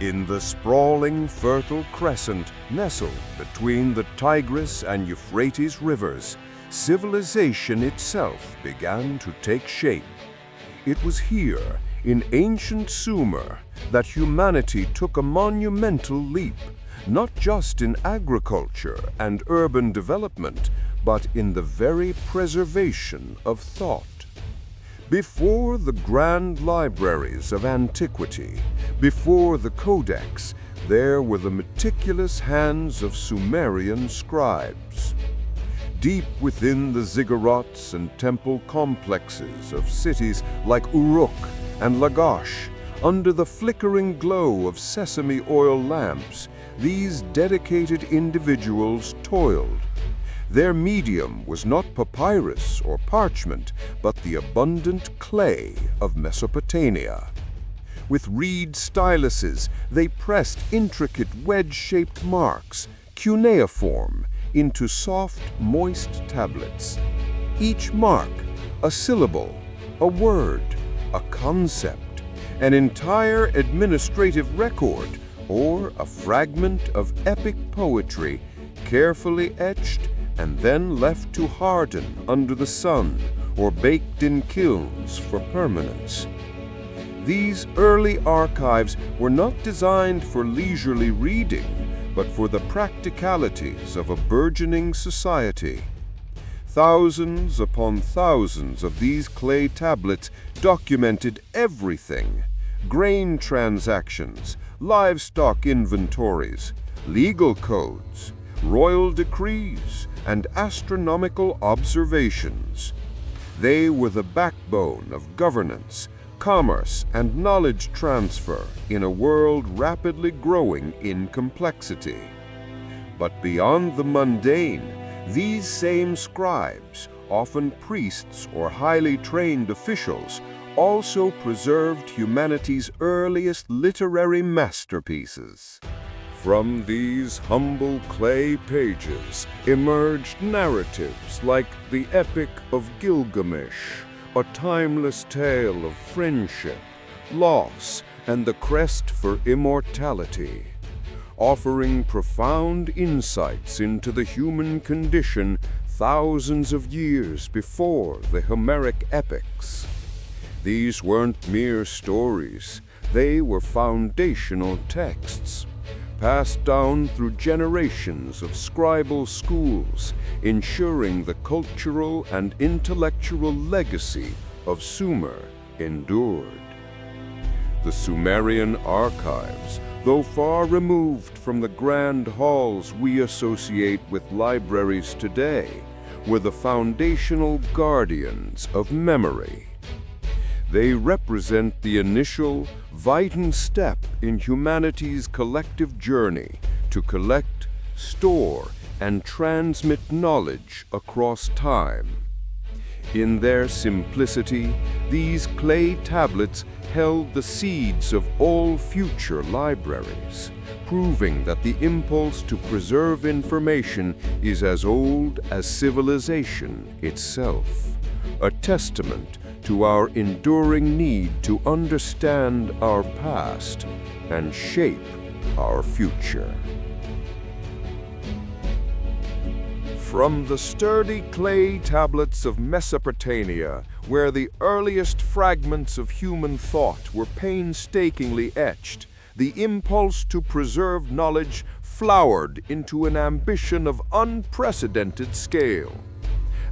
In the sprawling, fertile crescent nestled between the Tigris and Euphrates rivers, civilization itself began to take shape. It was here, in ancient Sumer, that humanity took a monumental leap, not just in agriculture and urban development, but in the very preservation of thought. Before the grand libraries of antiquity, before the codex, there were the meticulous hands of Sumerian scribes. Deep within the ziggurats and temple complexes of cities like Uruk and Lagash, under the flickering glow of sesame oil lamps, these dedicated individuals toiled. Their medium was not papyrus or parchment, but the abundant clay of Mesopotamia. With reed styluses, they pressed intricate wedge-shaped marks, cuneiform, into soft, moist tablets. Each mark, a syllable, a word, a concept, an entire administrative record, or a fragment of epic poetry, carefully etched and then left to harden under the sun or baked in kilns for permanence. These early archives were not designed for leisurely reading, but for the practicalities of a burgeoning society. Thousands upon thousands of these clay tablets documented everything: grain transactions, livestock inventories, legal codes, royal decrees, and astronomical observations. They were the backbone of governance, commerce, and knowledge transfer in a world rapidly growing in complexity. But beyond the mundane, these same scribes, often priests or highly trained officials, also preserved humanity's earliest literary masterpieces. From these humble clay pages emerged narratives like the Epic of Gilgamesh, a timeless tale of friendship, loss, and the quest for immortality, offering profound insights into the human condition thousands of years before the Homeric epics. These weren't mere stories, they were foundational texts, passed down through generations of scribal schools, ensuring the cultural and intellectual legacy of Sumer endured. The Sumerian archives, though far removed from the grand halls we associate with libraries today, were the foundational guardians of memory. They represent the initial, vital step in humanity's collective journey to collect, store, and transmit knowledge across time. In their simplicity, these clay tablets held the seeds of all future libraries, proving that the impulse to preserve information is as old as civilization itself, a testament to our enduring need to understand our past and shape our future. From the sturdy clay tablets of Mesopotamia, where the earliest fragments of human thought were painstakingly etched, the impulse to preserve knowledge flowered into an ambition of unprecedented scale.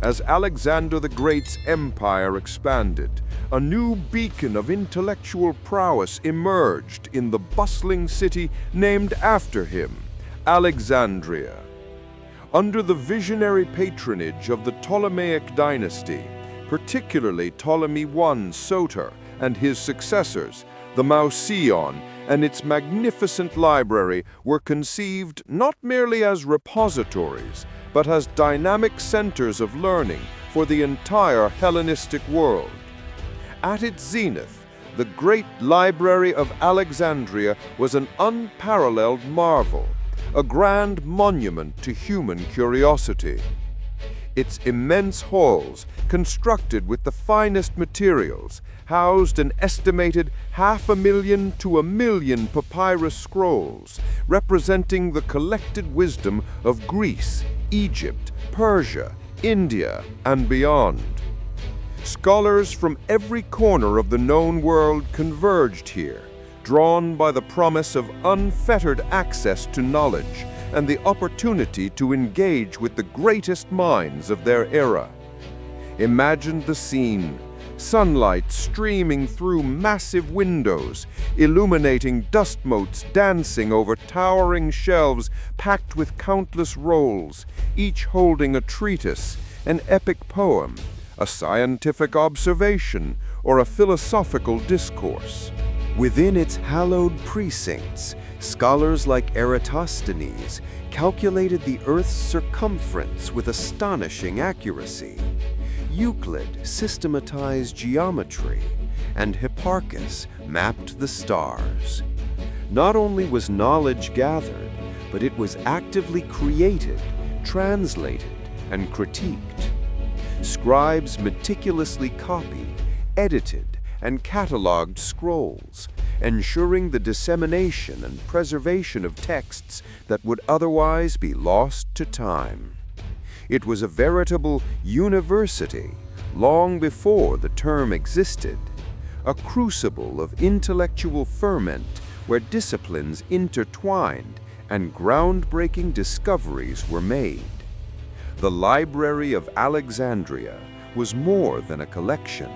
As Alexander the Great's empire expanded, a new beacon of intellectual prowess emerged in the bustling city named after him, Alexandria. Under the visionary patronage of the Ptolemaic dynasty, particularly Ptolemy I Soter and his successors, the Mauseon and its magnificent library were conceived not merely as repositories, but as dynamic centers of learning for the entire Hellenistic world. At its zenith, the great library of Alexandria was an unparalleled marvel, a grand monument to human curiosity. Its immense halls, constructed with the finest materials, housed an estimated 500,000 to 1,000,000 papyrus scrolls, representing the collected wisdom of Greece, Egypt, Persia, India, and beyond. Scholars from every corner of the known world converged here, drawn by the promise of unfettered access to knowledge and the opportunity to engage with the greatest minds of their era. Imagine the scene: sunlight streaming through massive windows, illuminating dust motes dancing over towering shelves packed with countless rolls, each holding a treatise, an epic poem, a scientific observation, or a philosophical discourse. Within its hallowed precincts, scholars like Eratosthenes calculated the Earth's circumference with astonishing accuracy. Euclid systematized geometry, and Hipparchus mapped the stars. Not only was knowledge gathered, but it was actively created, translated, and critiqued. Scribes meticulously copied, edited, and cataloged scrolls, ensuring the dissemination and preservation of texts that would otherwise be lost to time. It was a veritable university long before the term existed, a crucible of intellectual ferment where disciplines intertwined and groundbreaking discoveries were made. The Library of Alexandria was more than a collection.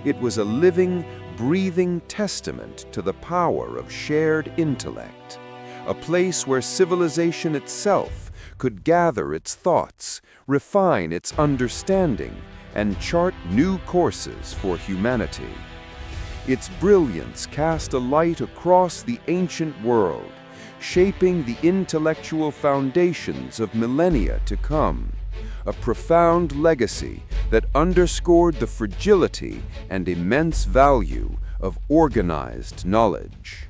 It was a living, breathing testament to the power of shared intellect, a place where civilization itself could gather its thoughts, refine its understanding, and chart new courses for humanity. Its brilliance cast a light across the ancient world, shaping the intellectual foundations of millennia to come, a profound legacy that underscored the fragility and immense value of organized knowledge.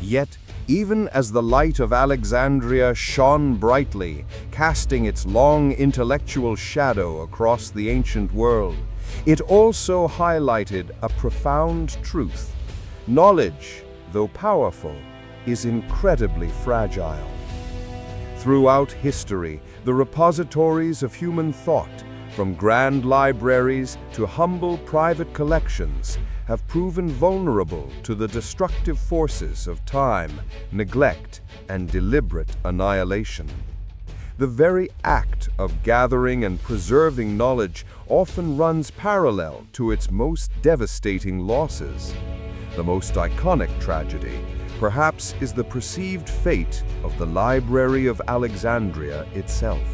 Yet, even as the light of Alexandria shone brightly, casting its long intellectual shadow across the ancient world, it also highlighted a profound truth. Knowledge, though powerful, is incredibly fragile. Throughout history, the repositories of human thought, from grand libraries to humble private collections, have proven vulnerable to the destructive forces of time, neglect, and deliberate annihilation. The very act of gathering and preserving knowledge often runs parallel to its most devastating losses. The most iconic tragedy, perhaps, is the perceived fate of the Library of Alexandria itself.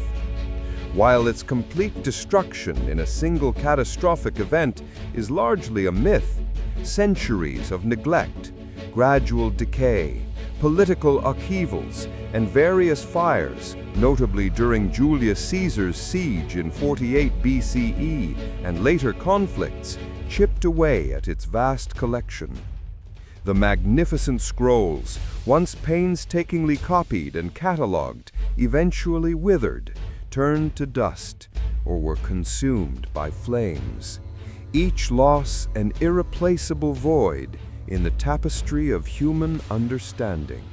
While its complete destruction in a single catastrophic event is largely a myth, centuries of neglect, gradual decay, political upheavals, and various fires, notably during Julius Caesar's siege in 48 BCE and later conflicts, chipped away at its vast collection. The magnificent scrolls, once painstakingly copied and catalogued, eventually withered, turned to dust, or were consumed by flames. Each loss an irreplaceable void in the tapestry of human understanding.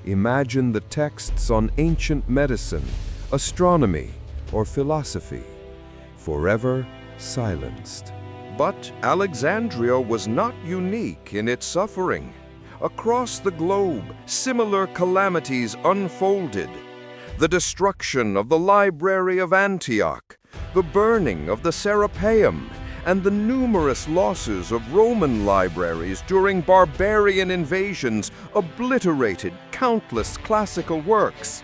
Imagine the texts on ancient medicine, astronomy, or philosophy, forever silenced. But Alexandria was not unique in its suffering. Across the globe, similar calamities unfolded. The destruction of the Library of Antioch, the burning of the Serapeum, and the numerous losses of Roman libraries during barbarian invasions obliterated countless classical works.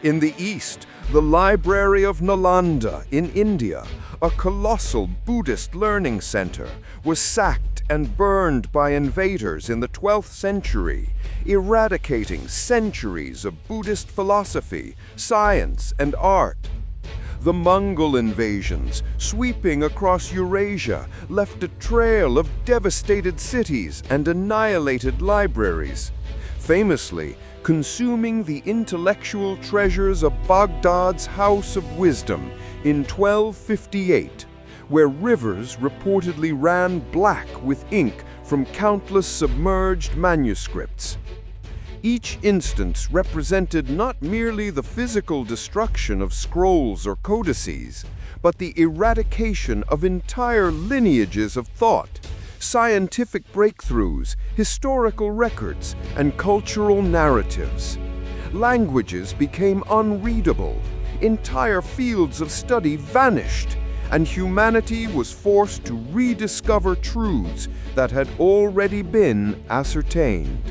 In the East, the Library of Nalanda in India, a colossal Buddhist learning center, was sacked and burned by invaders in the 12th century, eradicating centuries of Buddhist philosophy, science, and art. The Mongol invasions, sweeping across Eurasia, left a trail of devastated cities and annihilated libraries. Famously, consuming the intellectual treasures of Baghdad's House of Wisdom in 1258, where rivers reportedly ran black with ink from countless submerged manuscripts. Each instance represented not merely the physical destruction of scrolls or codices, but the eradication of entire lineages of thought, scientific breakthroughs, historical records, and cultural narratives. Languages became unreadable, entire fields of study vanished, and humanity was forced to rediscover truths that had already been ascertained.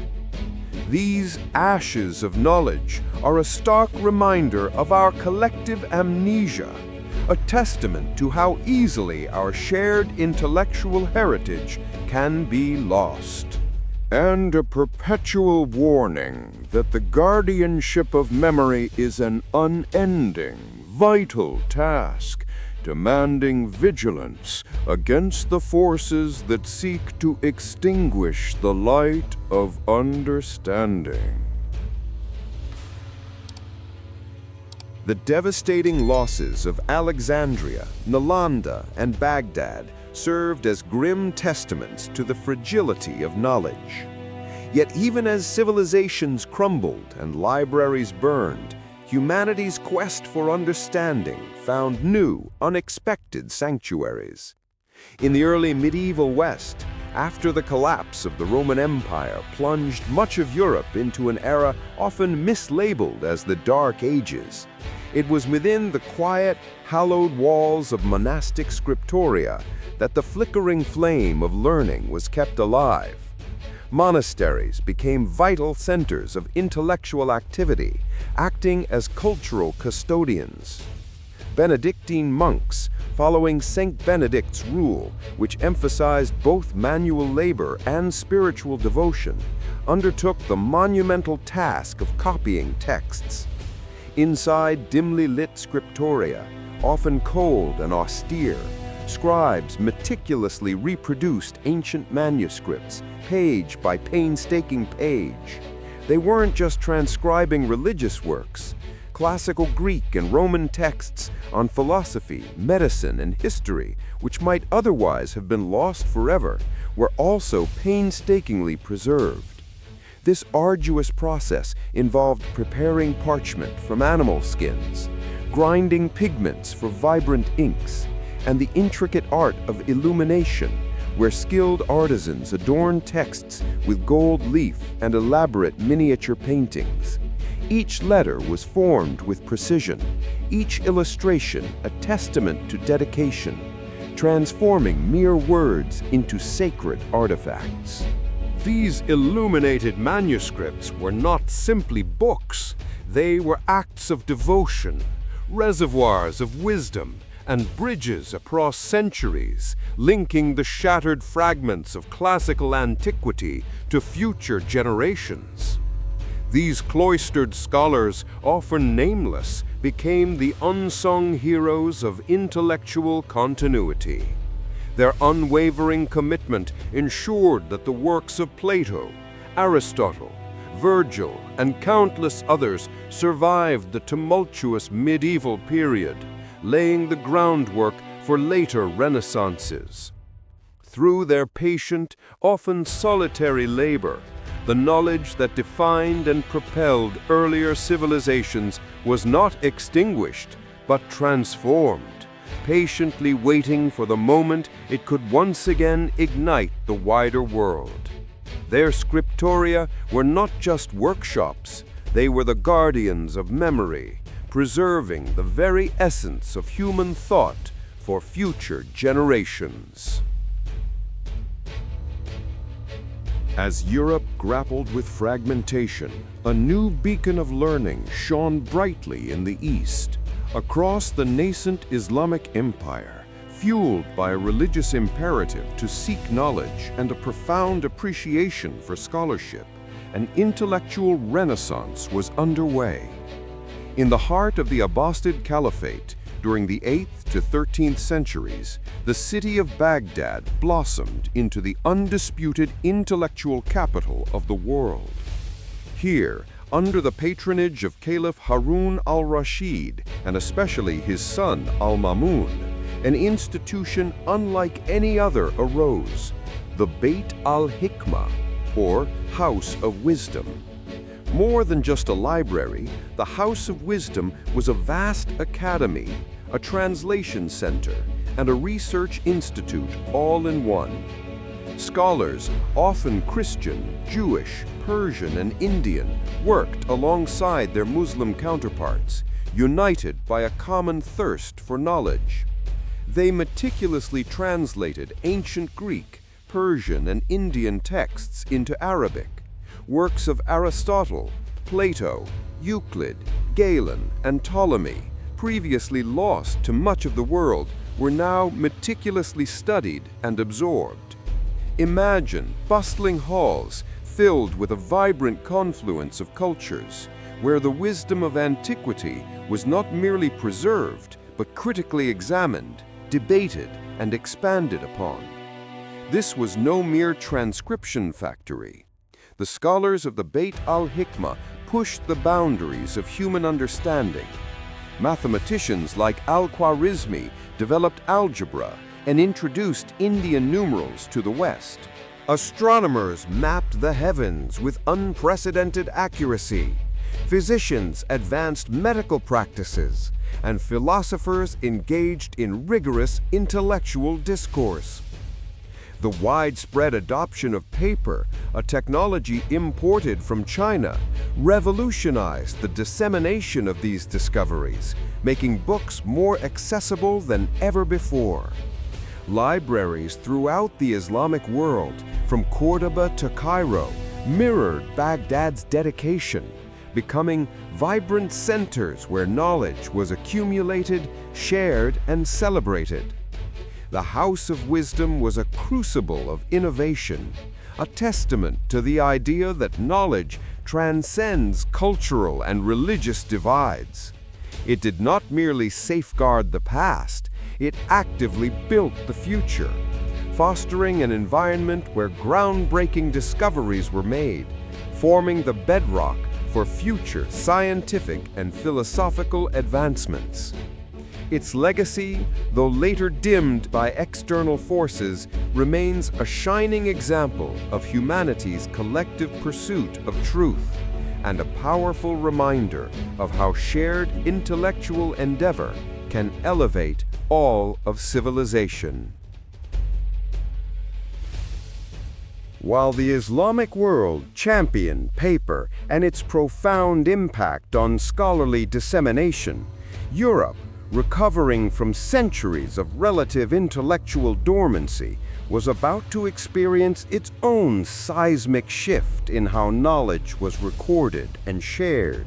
These ashes of knowledge are a stark reminder of our collective amnesia, a testament to how easily our shared intellectual heritage can be lost. And a perpetual warning that the guardianship of memory is an unending, vital task, demanding vigilance against the forces that seek to extinguish the light of understanding. The devastating losses of Alexandria, Nalanda, and Baghdad served as grim testaments to the fragility of knowledge. Yet even as civilizations crumbled and libraries burned, humanity's quest for understanding found new, unexpected sanctuaries. In the early medieval West, after the collapse of the Roman Empire plunged much of Europe into an era often mislabeled as the Dark Ages, it was within the quiet, hallowed walls of monastic scriptoria that the flickering flame of learning was kept alive. Monasteries became vital centers of intellectual activity, acting as cultural custodians. Benedictine monks, following Saint Benedict's rule, which emphasized both manual labor and spiritual devotion, undertook the monumental task of copying texts. Inside dimly lit scriptoria, often cold and austere, scribes meticulously reproduced ancient manuscripts, page by painstaking page. They weren't just transcribing religious works. Classical Greek and Roman texts on philosophy, medicine, and history, which might otherwise have been lost forever, were also painstakingly preserved. This arduous process involved preparing parchment from animal skins, grinding pigments for vibrant inks, and the intricate art of illumination, where skilled artisans adorned texts with gold leaf and elaborate miniature paintings. Each letter was formed with precision, each illustration a testament to dedication, transforming mere words into sacred artifacts. These illuminated manuscripts were not simply books, they were acts of devotion, reservoirs of wisdom, and bridges across centuries, linking the shattered fragments of classical antiquity to future generations. These cloistered scholars, often nameless, became the unsung heroes of intellectual continuity. Their unwavering commitment ensured that the works of Plato, Aristotle, Virgil, and countless others survived the tumultuous medieval period, laying the groundwork for later renaissances. Through their patient, often solitary labor, the knowledge that defined and propelled earlier civilizations was not extinguished, but transformed, patiently waiting for the moment it could once again ignite the wider world. Their scriptoria were not just workshops, they were the guardians of memory, preserving the very essence of human thought for future generations. As Europe grappled with fragmentation, a new beacon of learning shone brightly in the East. Across the nascent Islamic empire, fueled by a religious imperative to seek knowledge and a profound appreciation for scholarship, an intellectual renaissance was underway. In the heart of the Abbasid Caliphate, during the 8th to 13th centuries, the city of Baghdad blossomed into the undisputed intellectual capital of the world. Here, under the patronage of Caliph Harun al-Rashid, and especially his son al-Mamun, an institution unlike any other arose, the Beit al-Hikmah, or House of Wisdom. More than just a library, the House of Wisdom was a vast academy, a translation center, and a research institute all in one. Scholars, often Christian, Jewish, Persian, and Indian, worked alongside their Muslim counterparts, united by a common thirst for knowledge. They meticulously translated ancient Greek, Persian, and Indian texts into Arabic. Works of Aristotle, Plato, Euclid, Galen, and Ptolemy, previously lost to much of the world, were now meticulously studied and absorbed. Imagine bustling halls filled with a vibrant confluence of cultures, where the wisdom of antiquity was not merely preserved, but critically examined, debated, and expanded upon. This was no mere transcription factory. The scholars of the Beit al-Hikmah pushed the boundaries of human understanding. Mathematicians like al-Khwarizmi developed algebra and introduced Indian numerals to the West. Astronomers mapped the heavens with unprecedented accuracy. Physicians advanced medical practices, and philosophers engaged in rigorous intellectual discourse. The widespread adoption of paper, a technology imported from China, revolutionized the dissemination of these discoveries, making books more accessible than ever before. Libraries throughout the Islamic world, from Cordoba to Cairo, mirrored Baghdad's dedication, becoming vibrant centers where knowledge was accumulated, shared, and celebrated. The House of Wisdom was a crucible of innovation, a testament to the idea that knowledge transcends cultural and religious divides. It did not merely safeguard the past, it actively built the future, fostering an environment where groundbreaking discoveries were made, forming the bedrock for future scientific and philosophical advancements. Its legacy, though later dimmed by external forces, remains a shining example of humanity's collective pursuit of truth, and a powerful reminder of how shared intellectual endeavor can elevate all of civilization. While the Islamic world championed paper and its profound impact on scholarly dissemination, Europe, recovering from centuries of relative intellectual dormancy, was about to experience its own seismic shift in how knowledge was recorded and shared.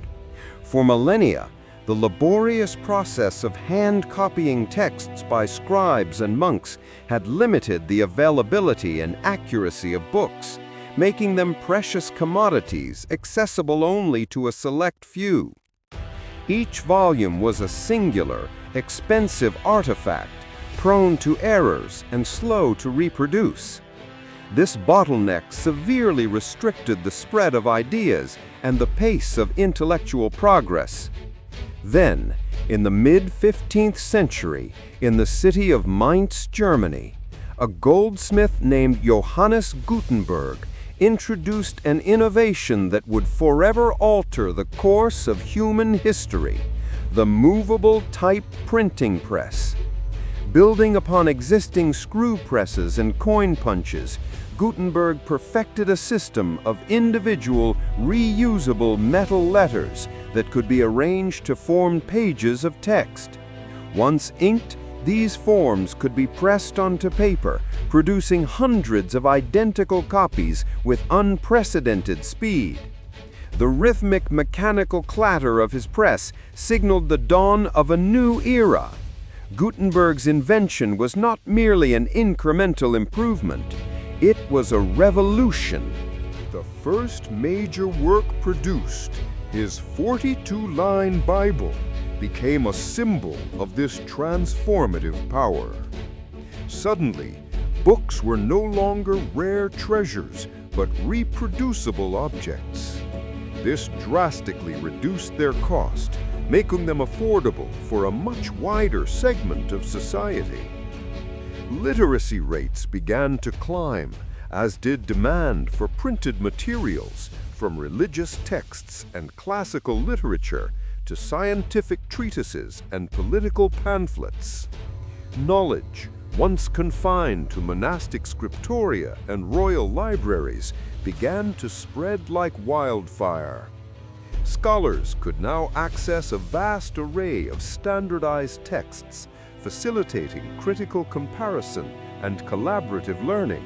For millennia, the laborious process of hand-copying texts by scribes and monks had limited the availability and accuracy of books, making them precious commodities accessible only to a select few. Each volume was a singular, expensive artifact, prone to errors and slow to reproduce. This bottleneck severely restricted the spread of ideas and the pace of intellectual progress. Then, in the mid-15th century, in the city of Mainz, Germany, a goldsmith named Johannes Gutenberg introduced an innovation that would forever alter the course of human history: the movable type printing press. Building upon existing screw presses and coin punches, Gutenberg perfected a system of individual, reusable metal letters that could be arranged to form pages of text. Once inked, these forms could be pressed onto paper, producing hundreds of identical copies with unprecedented speed. The rhythmic mechanical clatter of his press signaled the dawn of a new era. Gutenberg's invention was not merely an incremental improvement, it was a revolution. The first major work produced, his 42-line Bible, became a symbol of this transformative power. Suddenly, books were no longer rare treasures, but reproducible objects. This drastically reduced their cost, making them affordable for a much wider segment of society. Literacy rates began to climb, as did demand for printed materials, from religious texts and classical literature to scientific treatises and political pamphlets. Knowledge, once confined to monastic scriptoria and royal libraries, began to spread like wildfire. Scholars could now access a vast array of standardized texts, facilitating critical comparison and collaborative learning.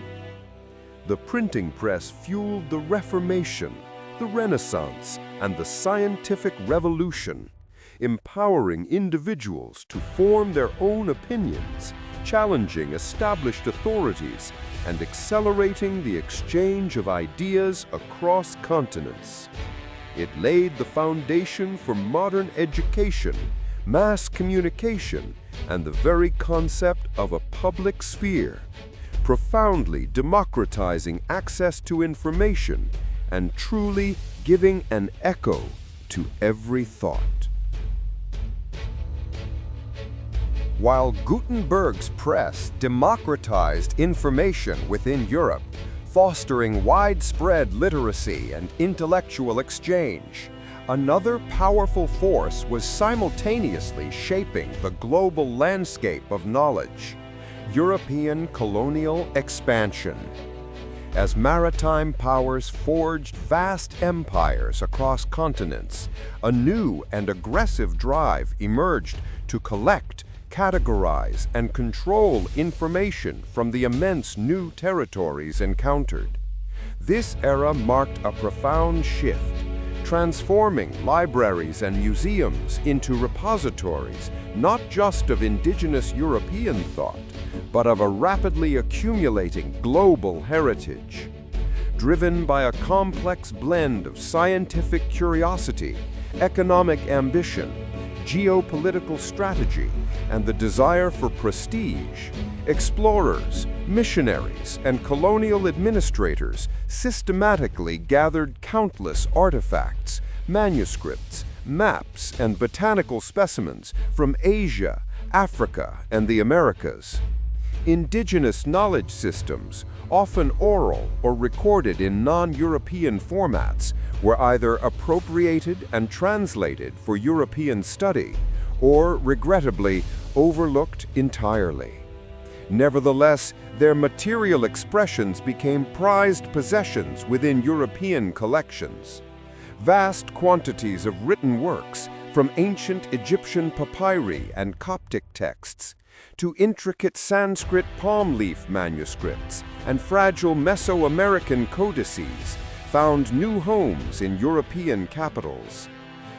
The printing press fueled the Reformation, the Renaissance, and the scientific revolution, empowering individuals to form their own opinions, challenging established authorities, and accelerating the exchange of ideas across continents. It laid the foundation for modern education, mass communication, and the very concept of a public sphere, profoundly democratizing access to information and truly giving an echo to every thought. While Gutenberg's press democratized information within Europe, fostering widespread literacy and intellectual exchange, another powerful force was simultaneously shaping the global landscape of knowledge: European colonial expansion. As maritime powers forged vast empires across continents, a new and aggressive drive emerged to collect, categorize, and control information from the immense new territories encountered. This era marked a profound shift, transforming libraries and museums into repositories not just of indigenous European thought, but of a rapidly accumulating global heritage. Driven by a complex blend of scientific curiosity, economic ambition, geopolitical strategy, and the desire for prestige, explorers, missionaries, and colonial administrators systematically gathered countless artifacts, manuscripts, maps, and botanical specimens from Asia, Africa, and the Americas. Indigenous knowledge systems, often oral or recorded in non-European formats, were either appropriated and translated for European study, or, regrettably, overlooked entirely. Nevertheless, their material expressions became prized possessions within European collections. Vast quantities of written works, from ancient Egyptian papyri and Coptic texts, to intricate Sanskrit palm leaf manuscripts and fragile Mesoamerican codices, found new homes in European capitals.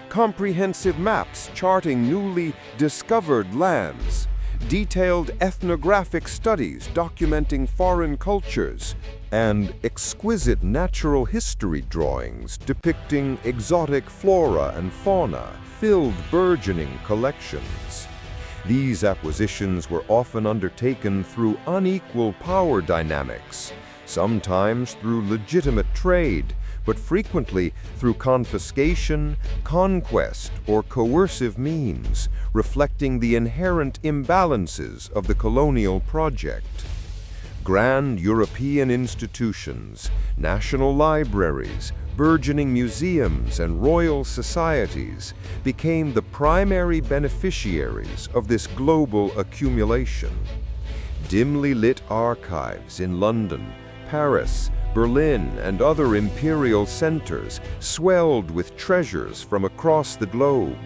Comprehensive maps charting newly discovered lands, detailed ethnographic studies documenting foreign cultures, and exquisite natural history drawings depicting exotic flora and fauna filled burgeoning collections. These acquisitions were often undertaken through unequal power dynamics, sometimes through legitimate trade, but frequently through confiscation, conquest, or coercive means, reflecting the inherent imbalances of the colonial project. Grand European institutions, national libraries, burgeoning museums, and royal societies became the primary beneficiaries of this global accumulation. Dimly lit archives in London, Paris, Berlin, and other imperial centers swelled with treasures from across the globe.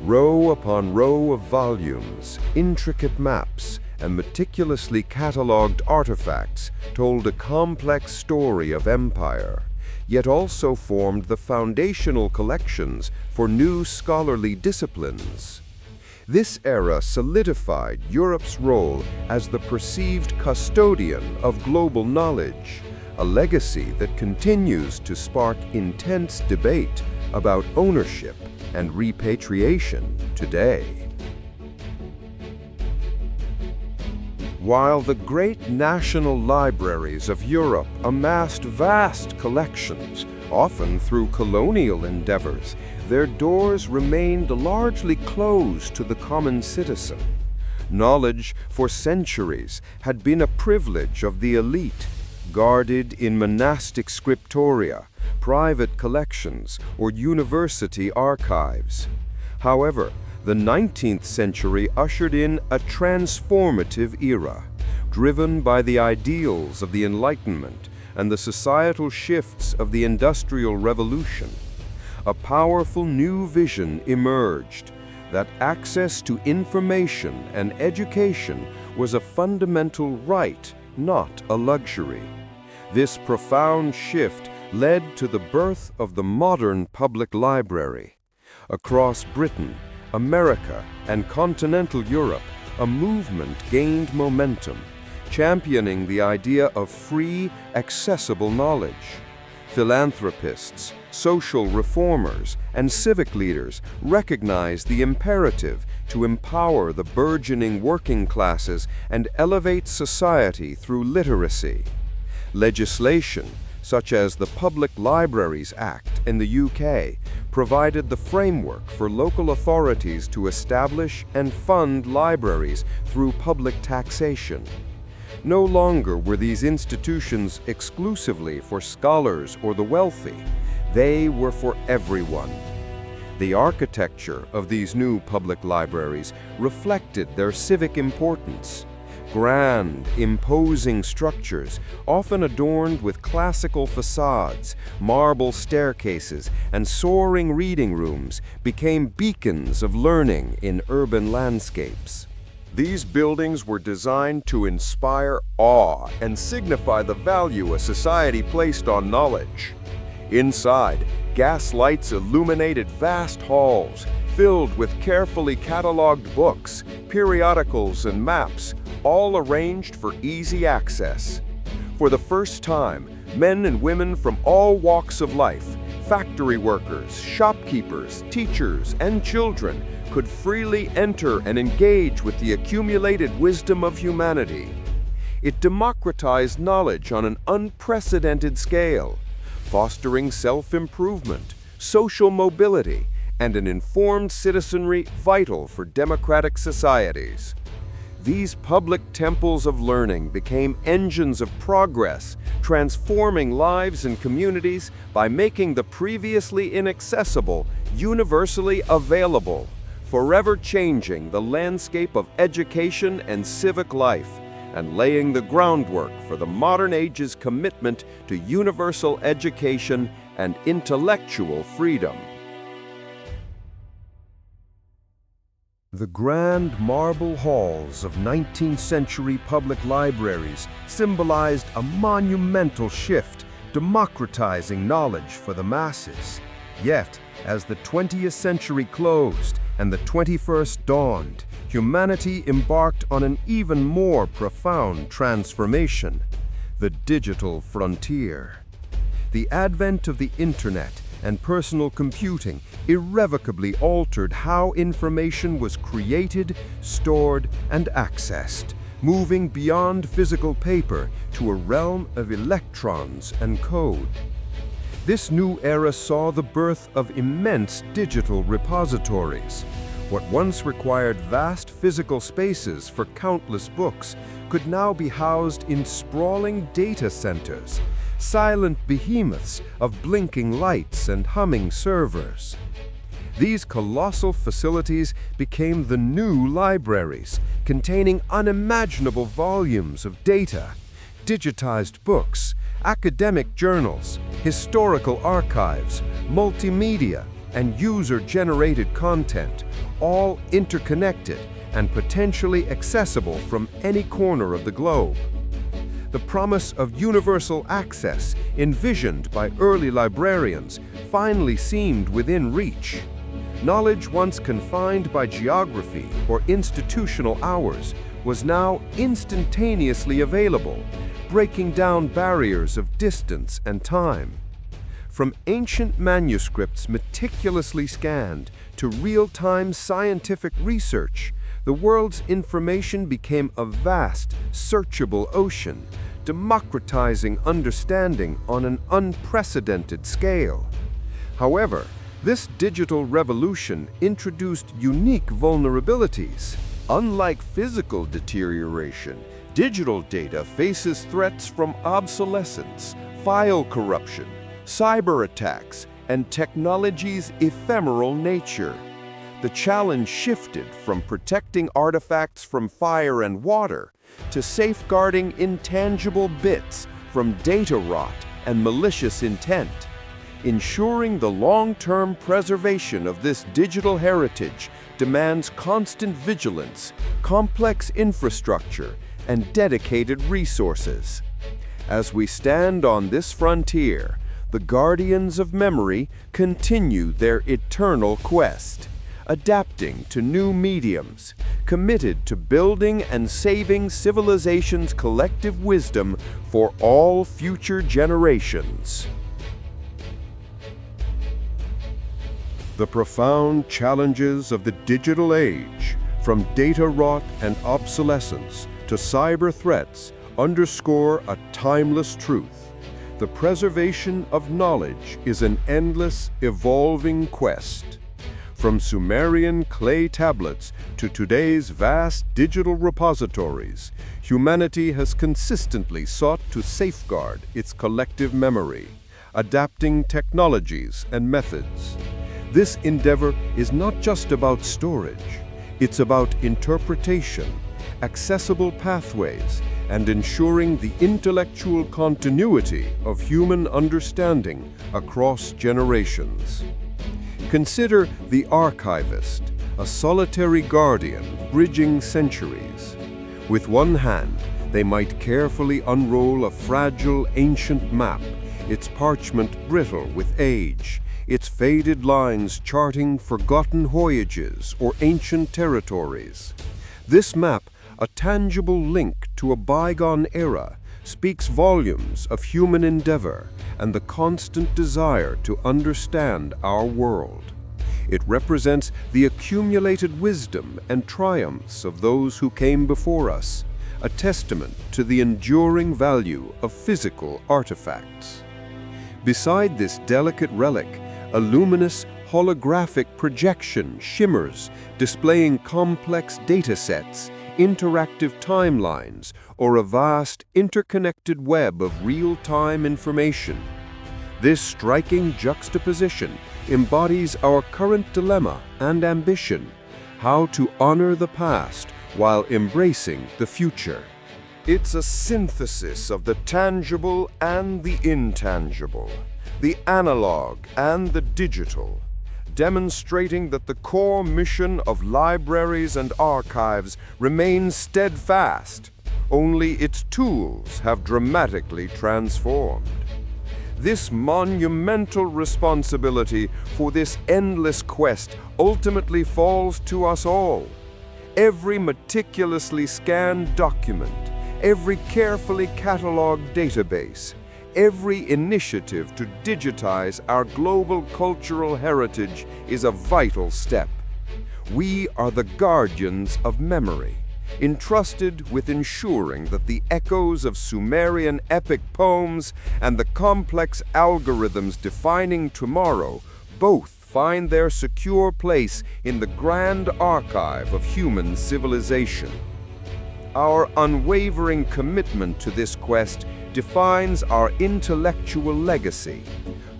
Row upon row of volumes, intricate maps, and meticulously catalogued artifacts told a complex story of empire, yet also formed the foundational collections for new scholarly disciplines. This era solidified Europe's role as the perceived custodian of global knowledge, a legacy that continues to spark intense debate about ownership and repatriation today. While the great national libraries of Europe amassed vast collections, often through colonial endeavors, their doors remained largely closed to the common citizen. Knowledge for centuries had been a privilege of the elite, guarded in monastic scriptoria, private collections, or university archives. However, the 19th century ushered in a transformative era, driven by the ideals of the Enlightenment and the societal shifts of the Industrial Revolution. A powerful new vision emerged that access to information and education was a fundamental right, not a luxury. This profound shift led to the birth of the modern public library. Across Britain, America, and continental Europe, a movement gained momentum, championing the idea of free, accessible knowledge. Philanthropists, social reformers, and civic leaders recognized the imperative to empower the burgeoning working classes and elevate society through literacy. Legislation, such as the Public Libraries Act in the UK, provided the framework for local authorities to establish and fund libraries through public taxation. No longer were these institutions exclusively for scholars or the wealthy. They were for everyone. The architecture of these new public libraries reflected their civic importance. Grand, imposing structures, often adorned with classical facades, marble staircases, and soaring reading rooms, became beacons of learning in urban landscapes. These buildings were designed to inspire awe and signify the value a society placed on knowledge. Inside, gas lights illuminated vast halls, filled with carefully cataloged books, periodicals, and maps, all arranged for easy access. For the first time, men and women from all walks of life, factory workers, shopkeepers, teachers, and children, could freely enter and engage with the accumulated wisdom of humanity. It democratized knowledge on an unprecedented scale, fostering self-improvement, social mobility, and an informed citizenry vital for democratic societies. These public temples of learning became engines of progress, transforming lives and communities by making the previously inaccessible universally available, forever changing the landscape of education and civic life, and laying the groundwork for the modern age's commitment to universal education and intellectual freedom. The grand marble halls of 19th century public libraries symbolized a monumental shift, democratizing knowledge for the masses. Yet, as the 20th century closed and the 21st dawned, humanity embarked on an even more profound transformation: the digital frontier. The advent of the internet and personal computing irrevocably altered how information was created, stored, and accessed, moving beyond physical paper to a realm of electrons and code. This new era saw the birth of immense digital repositories. What once required vast physical spaces for countless books could now be housed in sprawling data centers, silent behemoths of blinking lights and humming servers. These colossal facilities became the new libraries, containing unimaginable volumes of data, digitized books, academic journals, historical archives, multimedia, and user-generated content, all interconnected and potentially accessible from any corner of the globe. The promise of universal access, envisioned by early librarians, finally seemed within reach. Knowledge once confined by geography or institutional hours was now instantaneously available, breaking down barriers of distance and time. From ancient manuscripts meticulously scanned to real-time scientific research, The world's information became a vast, searchable ocean, democratizing understanding on an unprecedented scale. However, this digital revolution introduced unique vulnerabilities. Unlike physical deterioration, digital data faces threats from obsolescence, file corruption, cyber attacks, and technology's ephemeral nature. The challenge shifted from protecting artifacts from fire and water to safeguarding intangible bits from data rot and malicious intent. Ensuring the long-term preservation of this digital heritage demands constant vigilance, complex infrastructure, and dedicated resources. As we stand on this frontier, the guardians of memory continue their eternal quest, adapting to new mediums, committed to building and saving civilization's collective wisdom for all future generations. The profound challenges of the digital age, from data rot and obsolescence to cyber threats, underscore a timeless truth. The preservation of knowledge is an endless, evolving quest. From Sumerian clay tablets to today's vast digital repositories, humanity has consistently sought to safeguard its collective memory, adapting technologies and methods. This endeavor is not just about storage, it's about interpretation, accessible pathways, and ensuring the intellectual continuity of human understanding across generations. Consider the archivist, a solitary guardian bridging centuries. With one hand, they might carefully unroll a fragile ancient map, its parchment brittle with age, its faded lines charting forgotten voyages or ancient territories. This map, a tangible link to a bygone era, speaks volumes of human endeavor and the constant desire to understand our world. It represents the accumulated wisdom and triumphs of those who came before us, a testament to the enduring value of physical artifacts. Beside this delicate relic, a luminous holographic projection shimmers, displaying complex datasets, interactive timelines, or a vast interconnected web of real-time information. This striking juxtaposition embodies our current dilemma and ambition: how to honor the past while embracing the future. It's a synthesis of the tangible and the intangible, the analog and the digital, demonstrating that the core mission of libraries and archives remains steadfast, only its tools have dramatically transformed. This monumental responsibility for this endless quest ultimately falls to us all. Every meticulously scanned document, every carefully cataloged database, every initiative to digitize our global cultural heritage is a vital step. We are the guardians of memory, entrusted with ensuring that the echoes of Sumerian epic poems and the complex algorithms defining tomorrow both find their secure place in the grand archive of human civilization. Our unwavering commitment to this quest defines our intellectual legacy,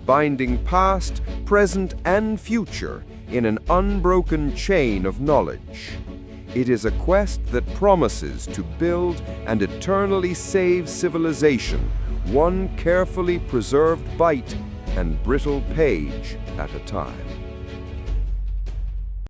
binding past, present, and future in an unbroken chain of knowledge. It is a quest that promises to build and eternally save civilization, one carefully preserved byte and brittle page at a time.